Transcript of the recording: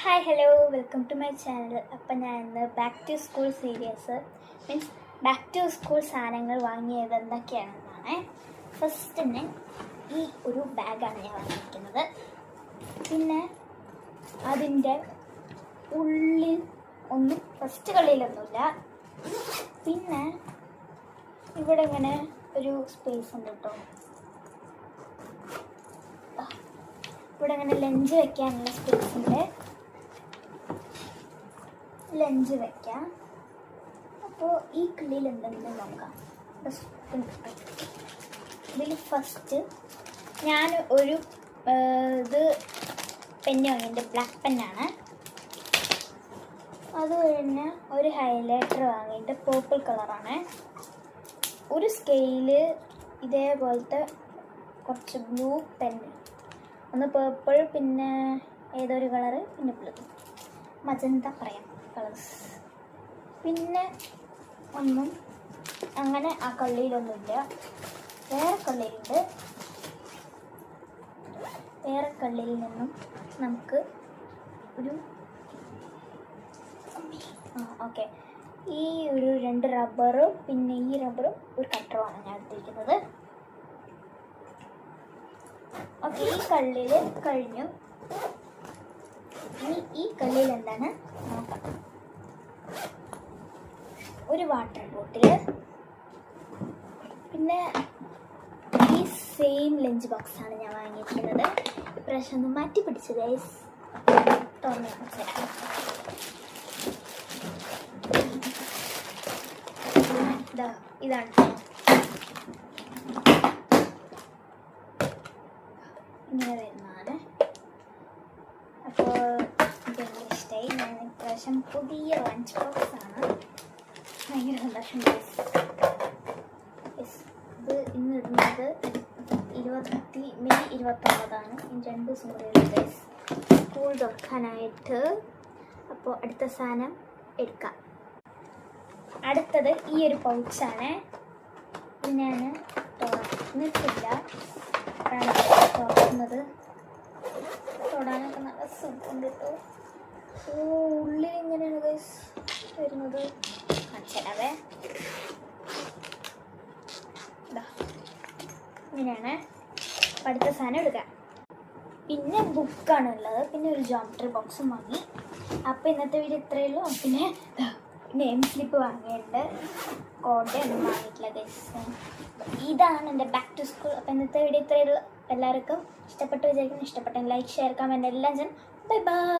Hi hello welcome to my channel. അപ്പം ഞാൻ ഇന്ന് back to school series means back to school സാധനങ്ങൾ വാങ്ങിയത് എന്തൊക്കെയാണെന്നാണ്. ഫസ്റ്റ് തന്നെ ഈ ഒരു ബാഗാണ് ഞാൻ വാങ്ങിയിരിക്കുന്നത്. പിന്നെ അതിൻ്റെ ഉള്ളിൽ ഒന്നും ഫസ്റ്റ് കളിയിലൊന്നുമില്ല. പിന്നെ ഇവിടെ ഇങ്ങനെ ഒരു സ്പേസ് ഉണ്ട് കേട്ടോ. ഇവിടെ ഇങ്ങനെ ലഞ്ച് വെക്കാനുള്ള സ്പേസ് ഉണ്ട്. ലഞ്ച് വെക്കാം. അപ്പോൾ ഈ കിളിയിൽ എന്തെങ്കിലും നോക്കാം. ഇതിൽ ഫസ്റ്റ് ഞാൻ ഒരു ഇത് പെന്ന് വാങ്ങിയിട്ട് ബ്ലാക്ക് പെന്നാണ്. അത് കഴിഞ്ഞ് ഒരു ഹൈലൈറ്റർ വാങ്ങിയിട്ട് പേർപ്പിൾ കളറാണ്. ഒരു സ്കെയില് ഇതേപോലത്തെ കുറച്ച് ബ്ലൂ പെന്ന്, ഒന്ന് പേർപ്പിൾ, പിന്നെ ഏതൊരു കളറ്, പിന്നെ ബ്ലൂ, മജന്ത പറയാം കളേഴ്സ്. പിന്നെ ഒന്നും അങ്ങനെ ആ കള്ളിയിലൊന്നുമില്ല. വേറെ കള്ളിയിലുണ്ട്. വേറെ കള്ളിയിൽ നിന്നും നമുക്ക് ഒരു ഓക്കെ ഈ ഒരു 2 റബ്ബറും പിന്നെ ഈ റബ്ബറും ഒരു കട്ടറുമാണ് ഞാൻ എടുത്തിരിക്കുന്നത്. ഓക്കെ, ഈ കള്ളിയിൽ കഴിഞ്ഞു. ഇനി ഈ കള്ളിയിൽ എന്താണ് നോക്കാം. ഒരു വാട്ടർ ബോട്ടിൽ, പിന്നെ ഈ സെയിം ലഞ്ച് ബോക്സാണ് ഞാൻ വാങ്ങിയിരിക്കുന്നത്. ഇപ്രാവശ്യം ഒന്ന് മാറ്റി പിടിച്ച് ഗൈസ് തുറന്ന് കാണിച്ചുതരാം. ഇതാണ് ഇങ്ങനെ വരുന്നതാണ്. അപ്പോൾ എനിക്ക് ഇഷ്ടമായി. ഞാൻ ഇപ്രാവശ്യം പുതിയ ലഞ്ച് ബോക്സാണ്. ഭയങ്കര സന്തോഷം. ഇത് ഇന്ന് ഇടുന്നത് മെയ് 29 ഇനി 2 ദിവസം കൂടെ സ്കൂൾ തുറക്കാനായിട്ട്. അപ്പോൾ അടുത്ത സാധനം എടുക്കാം. അടുത്തത് ഈ ഒരു പൗച്ചാണ്. ഇത് ഞാൻ തുറന്നിട്ടില്ല, തുറക്കുന്നത്. തൊടാനൊക്കെ നല്ല സുഖമുണ്ട് കേട്ടോ. ഉള്ളിൽ ഇങ്ങനെയാണ് ഗൈസ് വരുന്നത്. കാണിച്ചേ ഇങ്ങനെയാണ്. അടുത്ത സാധനം എടുക്കാം. പിന്നെ ബുക്കാണ് ഉള്ളത്. പിന്നെ ഒരു ജോമെട്രി ബോക്സും വാങ്ങി. അപ്പോൾ ഇന്നത്തെ വീഡിയോ ഇത്രയേ ഉള്ളൂ. പിന്നെ നെയിം സ്ലിപ്പ് വാങ്ങിയിട്ടുണ്ട്. കോഡ് ഒന്നും വാങ്ങിയിട്ടില്ല ഗൈസ്. ഇതാണ് എൻ്റെ ബാക്ക് ടു സ്കൂൾ. അപ്പോൾ ഇന്നത്തെ വീഡിയോ ഇത്രയേ ഉള്ളൂ. എല്ലാവർക്കും ഇഷ്ടപ്പെട്ട് വിചാരിക്കുന്നു. ഇഷ്ടപ്പെട്ടെങ്കിൽ ലൈക്ക്, ഷെയർ, കമൻറ്റ് എല്ലാം ചെയ്യാൻ. Bye bye.